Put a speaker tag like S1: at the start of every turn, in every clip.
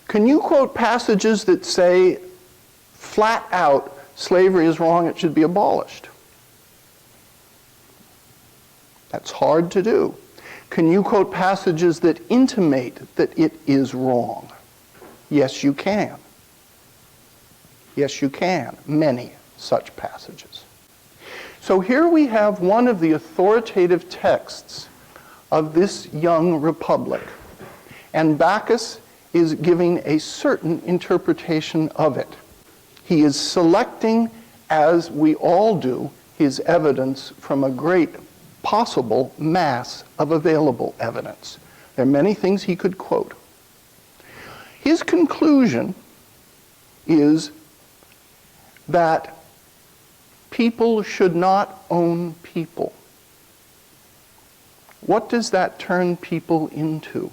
S1: Can you quote passages that say flat out slavery is wrong, it should be abolished? That's hard to do. Can you quote passages that intimate that it is wrong? Yes, you can. Yes, you can. Many such passages. So here we have one of the authoritative texts of this young republic. And Bäkkus is giving a certain interpretation of it. He is selecting, as we all do, his evidence from a great possible mass of available evidence. There are many things he could quote. His conclusion is that people should not own people. What does that turn people into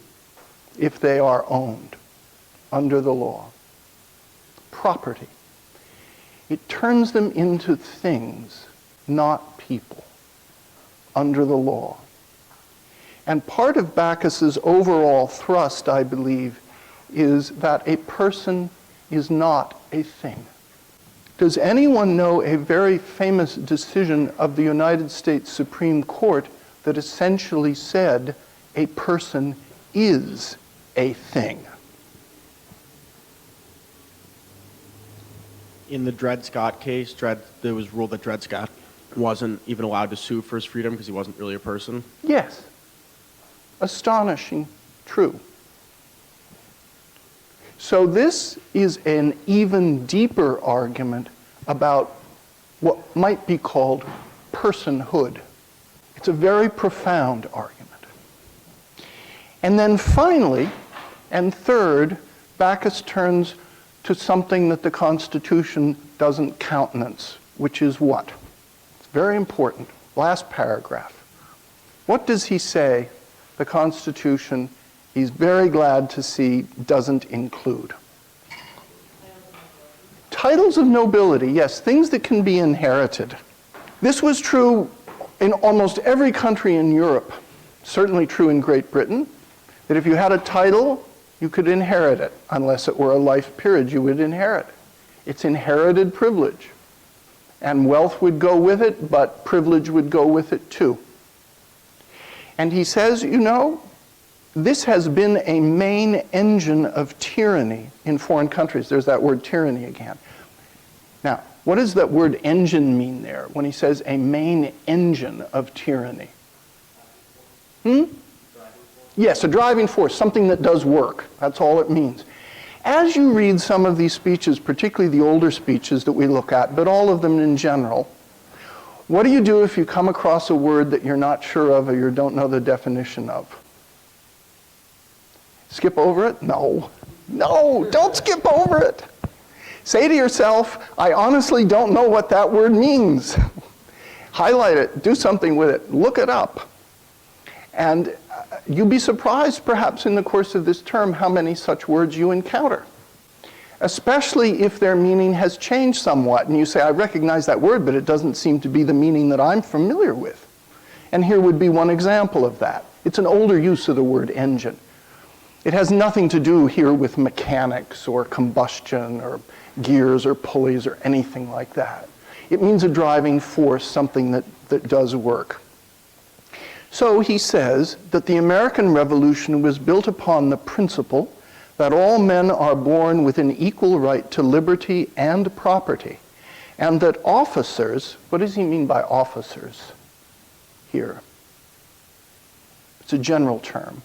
S1: if they are owned under the law? Property. It turns them into things, not people, under the law. And part of Bäkkus's overall thrust, I believe, is that a person is not a thing. Does anyone know a very famous decision of the United States Supreme Court that essentially said a person is a thing?
S2: In the Dred Scott case, there was ruled that Dred Scott wasn't even allowed to sue for his freedom because he wasn't really a person?
S1: Yes. Astonishing true. So this is an even deeper argument about what might be called personhood. It's a very profound argument. And then finally, and third, Bäkkus turns to something that the Constitution doesn't countenance, which is what? It's very important. Last paragraph. What does he say the Constitution, he's very glad to see, doesn't include? Titles of nobility, yes, things that can be inherited. This was true in almost every country in Europe, certainly true in Great Britain, that if you had a title, you could inherit it. Unless it were a life peerage, you would inherit. It's inherited privilege. And wealth would go with it, but privilege would go with it too. And he says, you know, this has been a main engine of tyranny in foreign countries. There's that word tyranny again. Now, what does that word engine mean there when he says a main engine of tyranny? Yes, a driving force, something that does work. That's all it means. As you read some of these speeches, particularly the older speeches that we look at, but all of them in general, what do you do if you come across a word that you're not sure of or you don't know the definition of? Skip over it? No. No, don't skip over it. Say to yourself, I honestly don't know what that word means. Highlight it, do something with it, look it up. And you'll be surprised, perhaps in the course of this term, how many such words you encounter. Especially if their meaning has changed somewhat, and you say, I recognize that word, but it doesn't seem to be the meaning that I'm familiar with. And here would be one example of that. It's an older use of the word engine. It has nothing to do here with mechanics or combustion or gears or pulleys or anything like that. It means a driving force, something that does work. So he says that the American Revolution was built upon the principle that all men are born with an equal right to liberty and property, and that officers, what does he mean by officers here? It's a general term.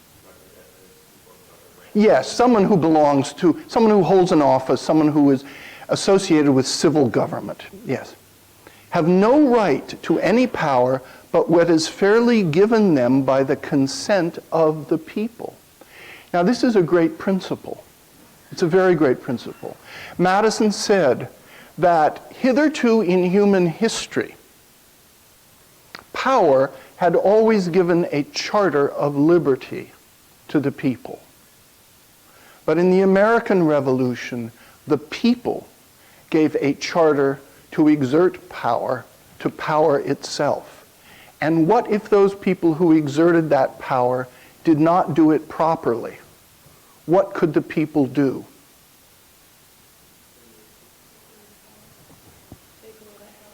S1: Yes, someone who belongs to, someone who holds an office, someone who is associated with civil government, yes, have no right to any power but what is fairly given them by the consent of the people. Now, this is a great principle. It's a very great principle. Madison said that hitherto in human history, power had always given a charter of liberty to the people. But in the American Revolution, the people gave a charter to exert power to power itself. And what if those people who exerted that power did not do it properly? What could the people do?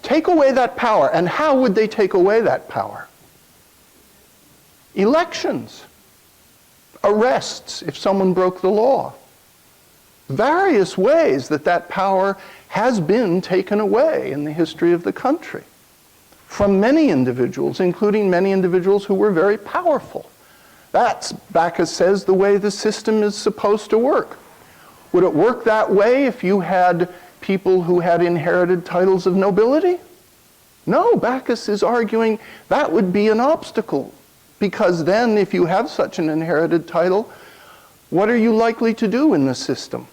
S1: Take away that power. And how would they take away that power? Elections. Arrests if someone broke the law. Various ways that power has been taken away in the history of the country from many individuals, including many individuals who were very powerful. That's, Bäkkus says, the way the system is supposed to work. Would it work that way if you had people who had inherited titles of nobility? No, Bäkkus is arguing that would be an obstacle, because then if you have such an inherited title, what are you likely to do in the system?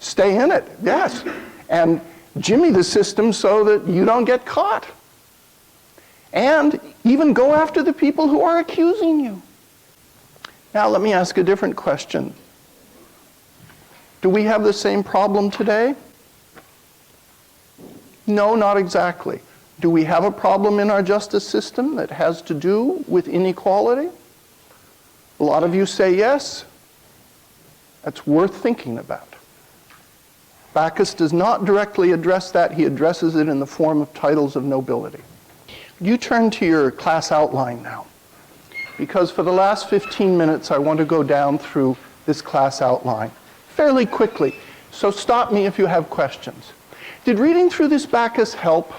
S1: Stay in it, yes. And jimmy the system so that you don't get caught. And even go after the people who are accusing you. Now let me ask a different question. Do we have the same problem today? No, not exactly. Do we have a problem in our justice system that has to do with inequality? A lot of you say yes. That's worth thinking about. Bäkkus does not directly address that. He addresses it in the form of titles of nobility. You turn to your class outline now, because for the last 15 minutes I want to go down through this class outline fairly quickly. So stop me if you have questions. Did reading through this Bäkkus help?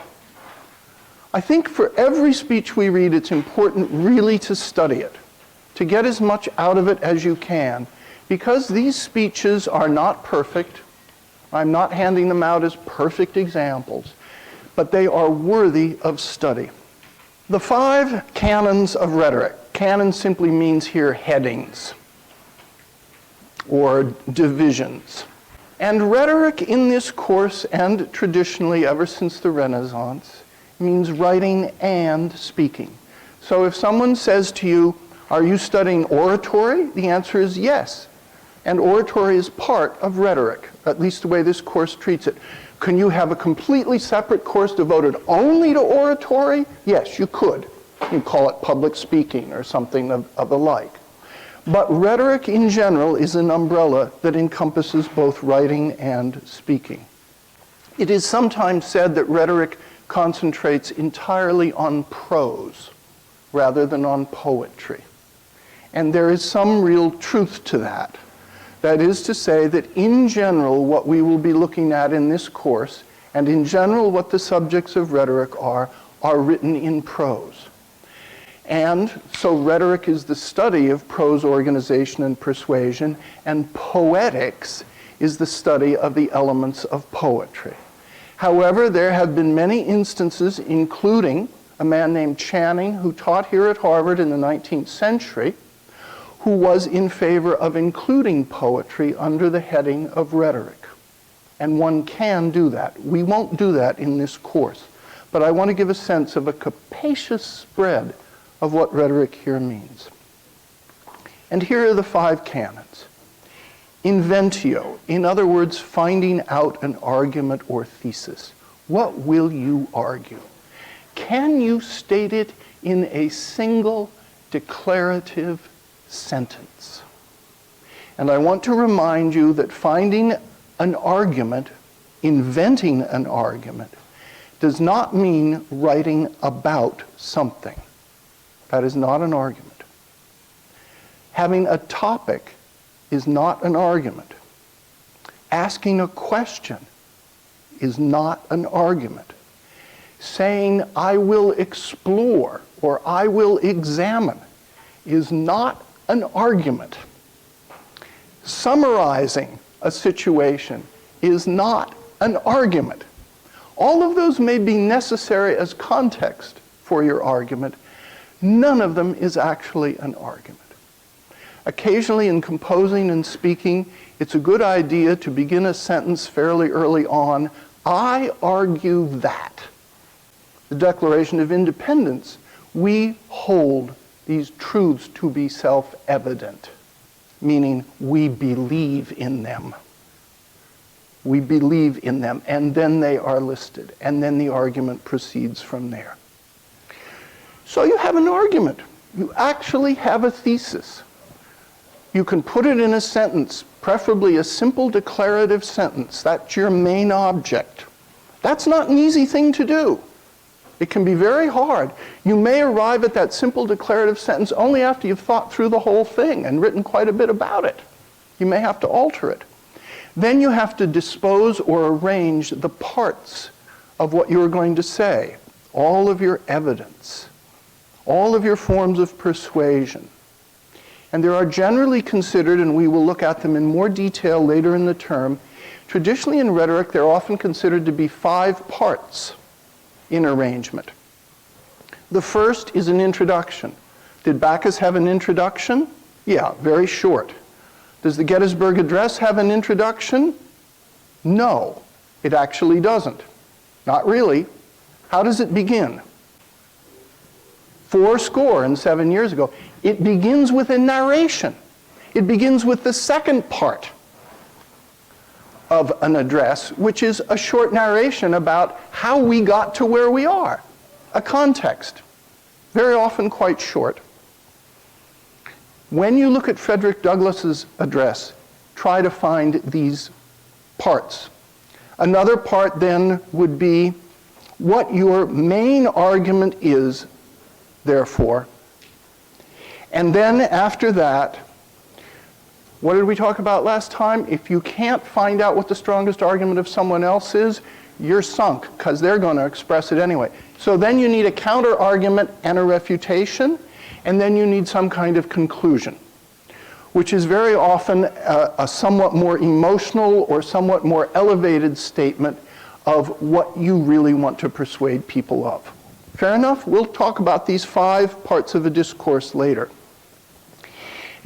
S1: I think for every speech we read, it's important really to study it, to get as much out of it as you can, because these speeches are not perfect. I'm not handing them out as perfect examples, but they are worthy of study. The 5 canons of rhetoric. Canon simply means here headings or divisions. And rhetoric in this course, and traditionally ever since the Renaissance, means writing and speaking. So if someone says to you, are you studying oratory? The answer is yes. And oratory is part of rhetoric, at least the way this course treats it. Can you have a completely separate course devoted only to oratory? Yes, you could. You call it public speaking or something of the like. But rhetoric in general is an umbrella that encompasses both writing and speaking. It is sometimes said that rhetoric concentrates entirely on prose rather than on poetry. And there is some real truth to that. That is to say that in general, what we will be looking at in this course, and in general what the subjects of rhetoric are written in prose. And so rhetoric is the study of prose organization and persuasion, and poetics is the study of the elements of poetry. However, there have been many instances, including a man named Channing, who taught here at Harvard in the 19th century, who was in favor of including poetry under the heading of rhetoric. And one can do that. We won't do that in this course, but I want to give a sense of a capacious spread of what rhetoric here means. And here are the 5 canons. Inventio, in other words, finding out an argument or thesis. What will you argue? Can you state it in a single declarative sentence? And I want to remind you that finding an argument, inventing an argument, does not mean writing about something. That is not an argument. Having a topic is not an argument. Asking a question is not an argument. Saying, I will explore or I will examine is not an argument. Summarizing a situation is not an argument. All of those may be necessary as context for your argument. None of them is actually an argument. Occasionally in composing and speaking, it's a good idea to begin a sentence fairly early on. I argue that. The Declaration of Independence, we hold these truths to be self-evident, meaning we believe in them. We believe in them, and then they are listed, and then the argument proceeds from there. So you have an argument. You actually have a thesis. You can put it in a sentence, preferably a simple declarative sentence. That's your main object. That's not an easy thing to do. It can be very hard. You may arrive at that simple declarative sentence only after you've thought through the whole thing and written quite a bit about it. You may have to alter it. Then you have to dispose or arrange the parts of what you're going to say, all of your evidence, all of your forms of persuasion. And there are generally considered, and we will look at them in more detail later in the term, traditionally in rhetoric, they're often considered to be 5 parts in arrangement. The first is an introduction. Did Bäkkus have an introduction? Yeah, very short. Does the Gettysburg Address have an introduction? No, it actually doesn't. Not really. How does it begin? 77 years ago. It begins with a narration. It begins with the second part of an address, which is a short narration about how we got to where we are. A context. Very often quite short. When you look at Frederick Douglass's address, try to find these parts. Another part then would be what your main argument is, therefore. And then after that, what did we talk about last time? If you can't find out what the strongest argument of someone else is, you're sunk, because they're going to express it anyway. So then you need a counter argument and a refutation, and then you need some kind of conclusion, which is very often a somewhat more emotional or somewhat more elevated statement of what you really want to persuade people of. Fair enough? We'll talk about these 5 parts of a discourse later.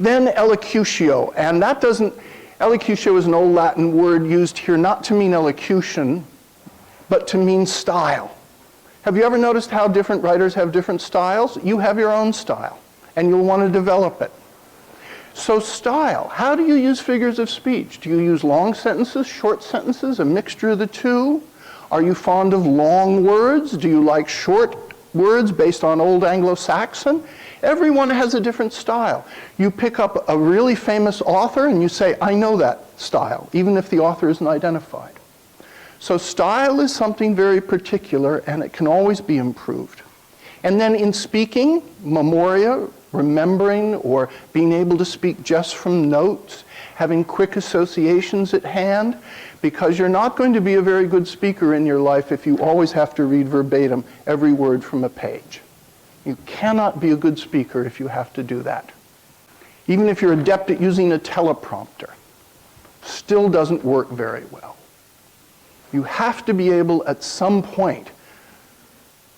S1: Then elocutio, and that doesn't, elocutio is an old Latin word used here not to mean elocution, but to mean style. Have you ever noticed how different writers have different styles? You have your own style, and you'll want to develop it. So style, how do you use figures of speech? Do you use long sentences, short sentences, a mixture of the two? Are you fond of long words? Do you like short words based on Old Anglo-Saxon? Everyone has a different style. You pick up a really famous author and you say, I know that style, even if the author isn't identified. So style is something very particular, and it can always be improved. And then in speaking, memoria, remembering, or being able to speak just from notes, having quick associations at hand, because you're not going to be a very good speaker in your life if you always have to read verbatim every word from a page. You cannot be a good speaker if you have to do that. Even if you're adept at using a teleprompter, still doesn't work very well. You have to be able at some point,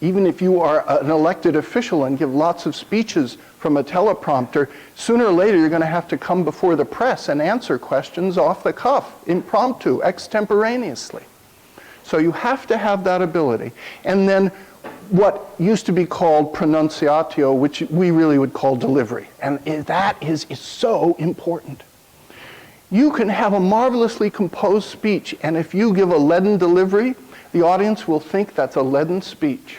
S1: even if you are an elected official and give lots of speeches from a teleprompter, sooner or later you're going to have to come before the press and answer questions off the cuff, impromptu, extemporaneously. So you have to have that ability. And then what used to be called pronunciatio, which we really would call delivery. And that is so important. You can have a marvelously composed speech, and if you give a leaden delivery, the audience will think that's a leaden speech.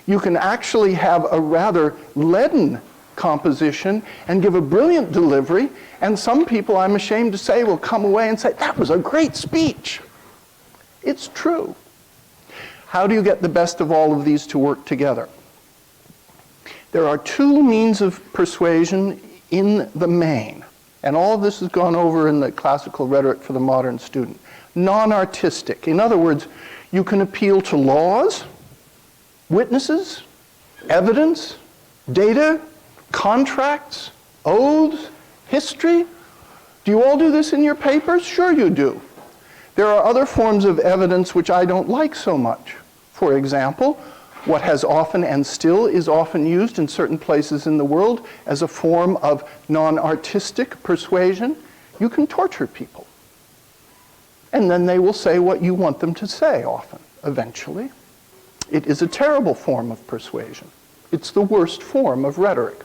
S1: You can actually have a rather leaden composition and give a brilliant delivery, and some people, I'm ashamed to say, will come away and say, that was a great speech. It's true. How do you get the best of all of these to work together? There are 2 means of persuasion in the main, and all of this has gone over in the classical rhetoric for the modern student. Non-artistic. In other words, you can appeal to laws, witnesses, evidence, data, contracts, oaths, history. Do you all do this in your papers? Sure you do. There are other forms of evidence which I don't like so much. For example, what has often and still is often used in certain places in the world as a form of non-artistic persuasion, you can torture people. And then they will say what you want them to say often, eventually. It is a terrible form of persuasion. It's the worst form of rhetoric,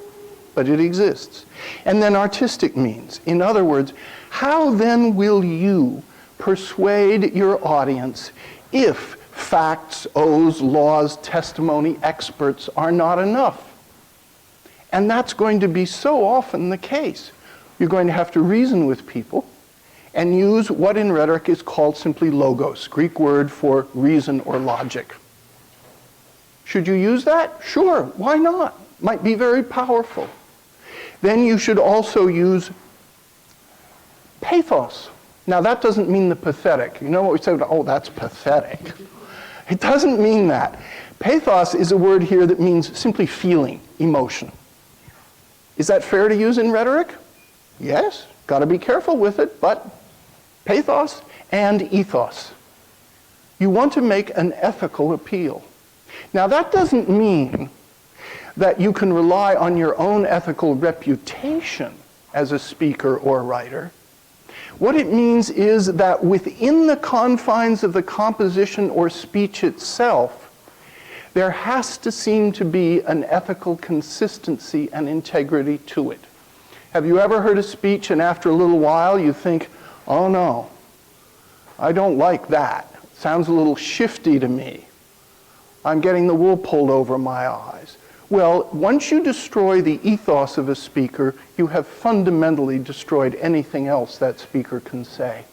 S1: but it exists. And then artistic means. In other words, how then will you persuade your audience if facts, oaths, laws, testimony, experts are not enough? And that's going to be so often the case. You're going to have to reason with people, and use what in rhetoric is called simply logos, Greek word for reason or logic. Should you use that? Sure, why not? Might be very powerful. Then you should also use pathos. Now that doesn't mean the pathetic. You know what we say? Oh, that's pathetic. It doesn't mean that. Pathos is a word here that means simply feeling, emotion. Is that fair to use in rhetoric? Yes, got to be careful with it, but pathos and ethos. You want to make an ethical appeal. Now that doesn't mean that you can rely on your own ethical reputation as a speaker or writer. What it means is that within the confines of the composition or speech itself, there has to seem to be an ethical consistency and integrity to it. Have you ever heard a speech and after a little while you think, oh no, I don't like that. It sounds a little shifty to me. I'm getting the wool pulled over my eyes. Well, once you destroy the ethos of a speaker, you have fundamentally destroyed anything else that speaker can say.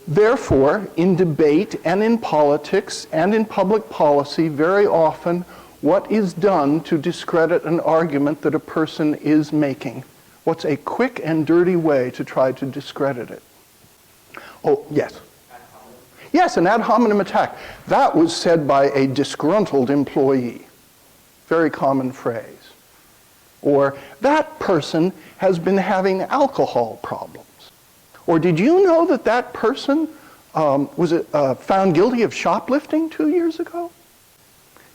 S1: Therefore, in debate and in politics and in public policy, very often what is done to discredit an argument that a person is making? What's a quick and dirty way to try to discredit it? Oh, yes. Yes, an ad hominem attack. That was said by a disgruntled employee. Very common phrase. Or, that person has been having alcohol problems. Or, did you know that that person was found guilty of shoplifting 2 years ago?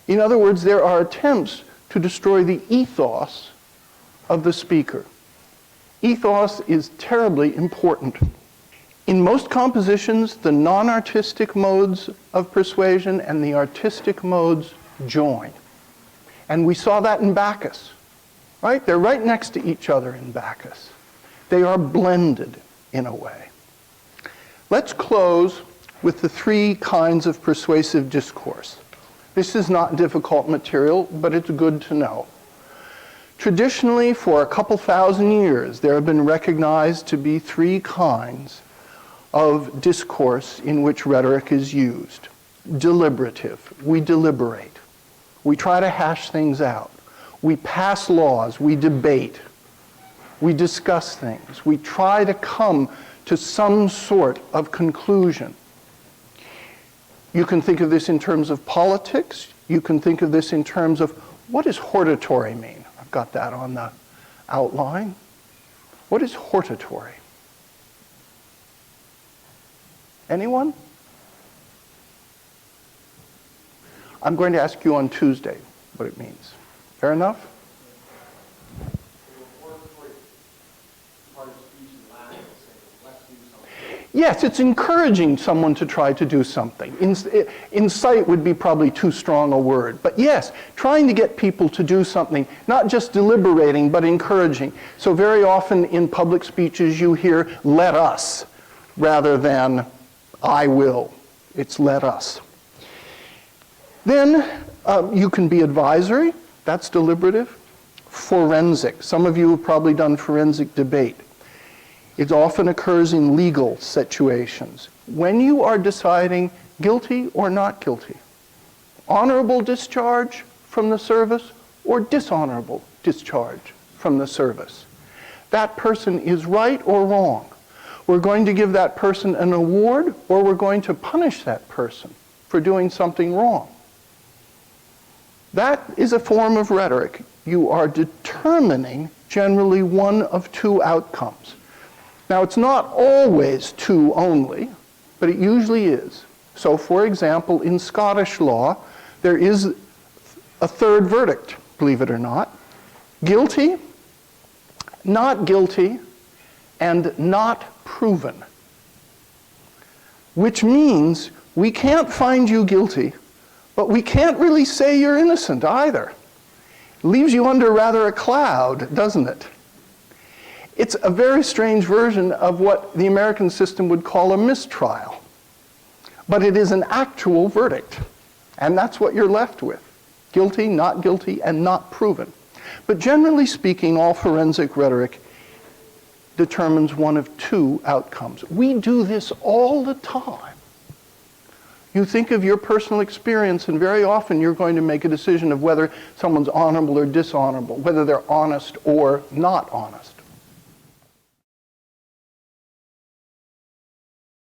S1: In other words, there are attempts to destroy the ethos of the speaker. Ethos is terribly important. In most compositions, the non-artistic modes of persuasion and the artistic modes join. And we saw that in Bäkus, right? They're right next to each other in Bäkus. They are blended in a way. Let's close with the 3 kinds of persuasive discourse. This is not difficult material, but it's good to know. Traditionally, for a couple thousand years, there have been recognized to be 3 kinds of discourse in which rhetoric is used. Deliberative, we deliberate. We try to hash things out. We pass laws, we debate. We discuss things. We try to come to some sort of conclusion. You can think of this in terms of politics. You can think of this in terms of, what does hortatory mean? I've got that on the outline. What is hortatory? Anyone? I'm going to ask you on Tuesday what it means. Fair enough? Yes, it's encouraging someone to try to do something. Incite would be probably too strong a word. But yes, trying to get people to do something, not just deliberating, but encouraging. So very often in public speeches you hear, let us, rather than I will. It's let us. Then you can be advisory. That's deliberative. Forensic. Some of you have probably done forensic debate. It often occurs in legal situations. When you are deciding guilty or not guilty, honorable discharge from the service or dishonorable discharge from the service, that person is right or wrong. We're going to give that person an award or we're going to punish that person for doing something wrong. That is a form of rhetoric. You are determining generally one of 2 outcomes. Now, it's not always 2 only, but it usually is. So, for example, in Scottish law, there is a 3rd verdict, believe it or not. Guilty, not guilty, and not proven. Which means we can't find you guilty, but we can't really say you're innocent either. It leaves you under rather a cloud, doesn't it? It's a very strange version of what the American system would call a mistrial. But it is an actual verdict. And that's what you're left with. Guilty, not guilty, and not proven. But generally speaking, all forensic rhetoric determines one of two outcomes. We do this all the time. You think of your personal experience, and very often you're going to make a decision of whether someone's honorable or dishonorable, whether they're honest or not honest.